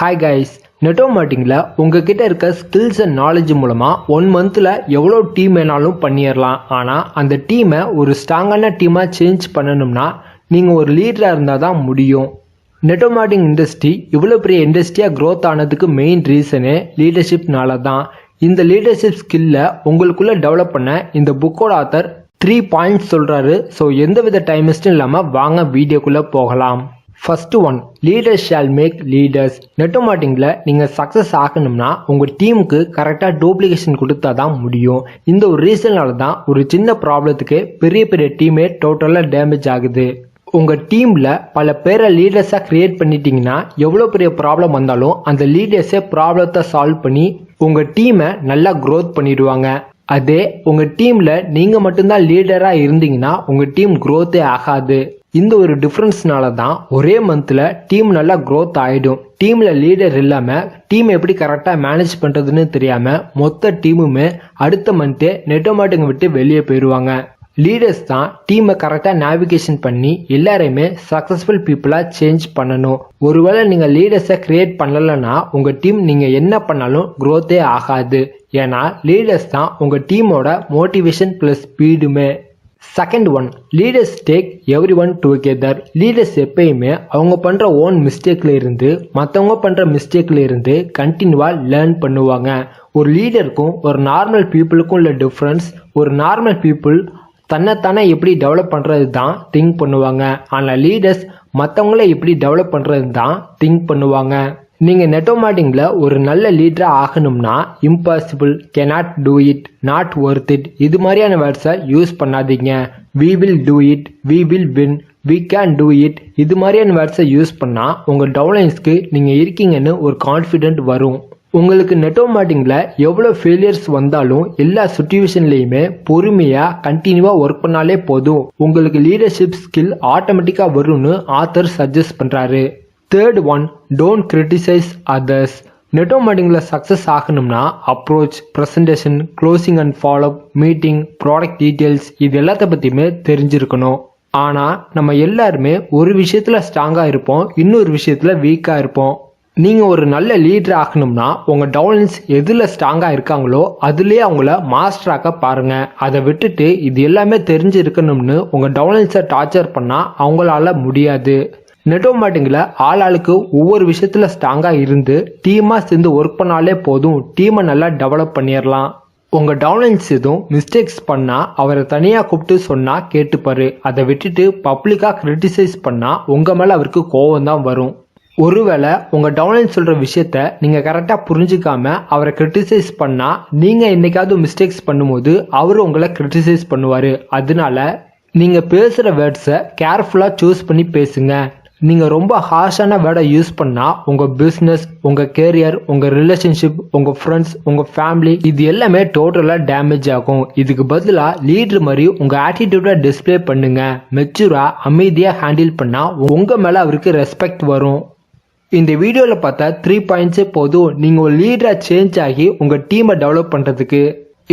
Hi guys, நெட்டோ மார்க்கெட்டிங்கில் உங்ககிட்ட இருக்க skills and knowledge மூலமாக 1 மந்தில் எவ்வளோ டீம் வேணாலும் பண்ணிடலாம். ஆனால் அந்த டீமை ஒரு ஸ்ட்ராங்கான டீமாக சேஞ்ச் பண்ணணும்னா நீங்கள் ஒரு லீடராக இருந்தால் தான் முடியும். நெட்டோ மார்க்கெட்டிங் இண்டஸ்ட்ரி இவ்வளோ பெரிய இண்டஸ்ட்ரியாக க்ரோத் ஆனதுக்கு மெயின் ரீசனே லீடர்ஷிப்னால தான். இந்த லீடர்ஷிப் ஸ்கில்லை உங்களுக்குள்ளே டெவலப் பண்ண இந்த புக்கோட ஆத்தர் 3 பாயிண்ட்ஸ் சொல்கிறாரு. ஸோ எந்தவித டைம் வேஸ்ட்டும் இல்லாமல் வாங்க வீடியோக்குள்ளே போகலாம். First one, leaders shall make leaders. Network மார்க்கெட்டிங்கில் நீங்கள் சக்ஸஸ் ஆகணும்னா உங்கள் டீமுக்கு கரெக்டாக டூப்ளிகேஷன் கொடுத்தா தான் முடியும். இந்த ஒரு ரீசனால தான் ஒரு சின்ன ப்ராப்ளத்துக்கு பெரிய பெரிய டீமே டோட்டலாக டேமேஜ் ஆகுது. உங்கள் டீமில் பல பேரை லீடர்ஸாக க்ரியேட் பண்ணிட்டீங்கன்னா எவ்வளோ பெரிய ப்ராப்ளம் வந்தாலும் அந்த லீடர்ஸே ப்ராப்ளத்தை சால்வ் பண்ணி உங்கள் டீமை நல்லா க்ரோத் பண்ணிடுவாங்க. அதே உங்கள் டீமில் நீங்கள் மட்டும்தான் லீடராக இருந்தீங்கன்னா உங்கள் டீம் க்ரோத்தே ஆகாது. இந்த ஒரு டிஃப்ரென்ஸ்னால தான் ஒரே மந்தில் டீம் நல்லா க்ரோத் ஆகிடும். டீமில் லீடர் இல்லாமல் டீம் எப்படி கரெக்டாக மேனேஜ் பண்ணுறதுன்னு தெரியாமல் மொத்த டீமுமே அடுத்த மந்த்தே நெட்டோ மார்க்கெட்டிங் விட்டு வெளியே போயிடுவாங்க. லீடர்ஸ் தான் டீமை கரெக்டாக நேவிகேஷன் பண்ணி எல்லாரையுமே சக்ஸஸ்ஃபுல் பீப்புளாக சேஞ்ச் பண்ணணும். ஒருவேளை நீங்கள் லீடர்ஸை கிரியேட் பண்ணலைன்னா உங்கள் டீம் நீங்கள் என்ன பண்ணாலும் க்ரோத்தே ஆகாது. ஏன்னா லீடர்ஸ் தான் உங்கள் டீமோட மோட்டிவேஷன் ப்ளஸ் ஸ்பீடுமே. Second one, leaders take every one together. Leaders எப்பயுமே அவங்க பண்ணுற ஓன் மிஸ்டேக்கில் இருந்து மற்றவங்க பண்ணுற மிஸ்டேக்கில் இருந்து கண்டினியூவாக லேர்ன் பண்ணுவாங்க. ஒரு லீடருக்கும் ஒரு நார்மல் பீப்புளுக்கும் உள்ள டிஃப்ரென்ஸ், ஒரு நார்மல் பீப்புள் தன்னைத்தானே எப்படி டெவலப் பண்ணுறது தான் திங்க் பண்ணுவாங்க. ஆனால் லீடர்ஸ் மற்றவங்கள எப்படி டெவலப் பண்ணுறது தான் திங்க் பண்ணுவாங்க. நீங்கள் நெட்டோ மார்க்கெட்டிங்கில் ஒரு நல்ல லீடராக ஆகணும்னா impossible, cannot do it, not worth it இது மாதிரியான வேர்ட்ஸை யூஸ் பண்ணாதீங்க. We will do it, we will win, we can do it இது மாதிரியான வேர்ட்ஸை யூஸ் பண்ணால் உங்கள் டவுன்லைன்ஸ்க்கு நீங்கள் இருக்கீங்கன்னு ஒரு கான்ஃபிடென்ட் வரும். உங்களுக்கு நெட்டோ மார்க்கெட்டிங்கில் எவ்வளோ ஃபெயிலியர்ஸ் வந்தாலும் எல்லா சுச்சுவேஷன்லேயுமே பொறுமையாக கண்டினியூவாக ஒர்க் பண்ணாலே போதும். உங்களுக்கு லீடர்ஷிப் ஸ்கில் ஆட்டோமேட்டிக்காக வரும்னு ஆத்தர் சஜஸ்ட் பண்ணுறாரு. Third one, don't criticize others. Network மார்க்கெட்டிங்கில் சக்ஸஸ் ஆகணும்னா approach, presentation, closing and follow up, meeting, product details இது எல்லாத்த பற்றியுமே தெரிஞ்சிருக்கணும். ஆனால் நம்ம எல்லாருமே ஒரு விஷயத்தில் ஸ்ட்ராங்காக இருப்போம், இன்னொரு விஷயத்தில் வீக்காக இருப்போம். நீங்கள் ஒரு நல்ல லீடர் ஆகணும்னா உங்கள் டவுன்லைன்ஸ் எதில் ஸ்ட்ராங்காக இருக்காங்களோ அதுலேயே அவங்கள மாஸ்டராக்க பாருங்கள். அதை விட்டுட்டு இது எல்லாமே தெரிஞ்சு இருக்கணும்னு உங்கள் டவுன்லைன்ஸை டார்ச்சர் பண்ணால் அவங்களால முடியாது. நெட்டோ மார்க்கெட்டிங்கில் ஆளுக்கு ஒவ்வொரு விஷயத்தில் ஸ்ட்ராங்காக இருந்து டீமாக சேர்ந்து ஒர்க் பண்ணாலே போதும், டீமை நல்லா டெவலப் பண்ணிடலாம். உங்கள் டவுன்லைன்ஸ் எதுவும் மிஸ்டேக்ஸ் பண்ணால் அவரை தனியாக கூப்பிட்டு சொன்னால் கேட்டுப்பாரு. அதை விட்டுட்டு பப்ளிக்காக கிரிட்டிசைஸ் பண்ணால் உங்கள் மேலே அவருக்கு கோவம் தான் வரும். ஒருவேளை உங்கள் டவுன்லைன் சொல்கிற விஷயத்த நீங்கள் கரெக்டாக புரிஞ்சிக்காம அவரை கிரிட்டிசைஸ் பண்ணால் நீங்கள் என்னைக்காவது மிஸ்டேக்ஸ் பண்ணும்போது அவர் உங்களை கிரிட்டிசைஸ் பண்ணுவார். அதனால நீங்கள் பேசுகிற வேர்ட்ஸை கேர்ஃபுல்லாக சூஸ் பண்ணி பேசுங்க. நீங்கள் ரொம்ப ஹார்ஷான வேர்டை யூஸ் பண்ணால் உங்கள் பிஸ்னஸ், உங்கள் கேரியர், உங்கள் ரிலேஷன்ஷிப், உங்கள் ஃப்ரெண்ட்ஸ், உங்கள் ஃபேமிலி இது எல்லாமே டோட்டலாக டேமேஜ் ஆகும். இதுக்கு பதிலாக லீடர் மாதிரி உங்கள் ஆட்டிடியூடை டிஸ்பிளே பண்ணுங்க. மெச்சூராக அமைதியாக ஹேண்டில் பண்ணால் உங்கள் மேலே அவருக்கு ரெஸ்பெக்ட் வரும். இந்த வீடியோவில் பார்த்தா 3 பாயிண்ட்ஸே போதும் நீங்கள் ஒரு லீடராக சேஞ்ச் ஆகி உங்கள் டீமை டெவலப் பண்ணுறதுக்கு.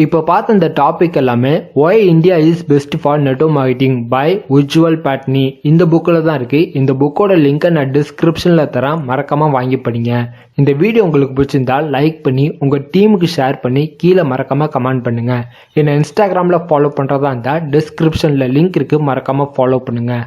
இப்போ பார்த்த இந்த டாபிக் எல்லாமே why India is best for network marketing by Ujjwal Patni இந்த புக்கில் தான் இருக்குது. இந்த புக்கோட லிங்கை நான் டிஸ்கிரிப்ஷனில் தரேன், மறக்காமல் வாங்கி படிங்க. இந்த வீடியோ உங்களுக்கு பிடிச்சிருந்தால் லைக் பண்ணி உங்கள் டீமுக்கு ஷேர் பண்ணி கீழே மறக்காமல் கமெண்ட் பண்ணுங்கள். என்னை இன்ஸ்டாகிராமில் ஃபாலோ பண்ணுறதா இருந்தால் டிஸ்கிரிப்ஷனில் லிங்க் இருக்குது, மறக்காமல் ஃபாலோ பண்ணுங்கள்.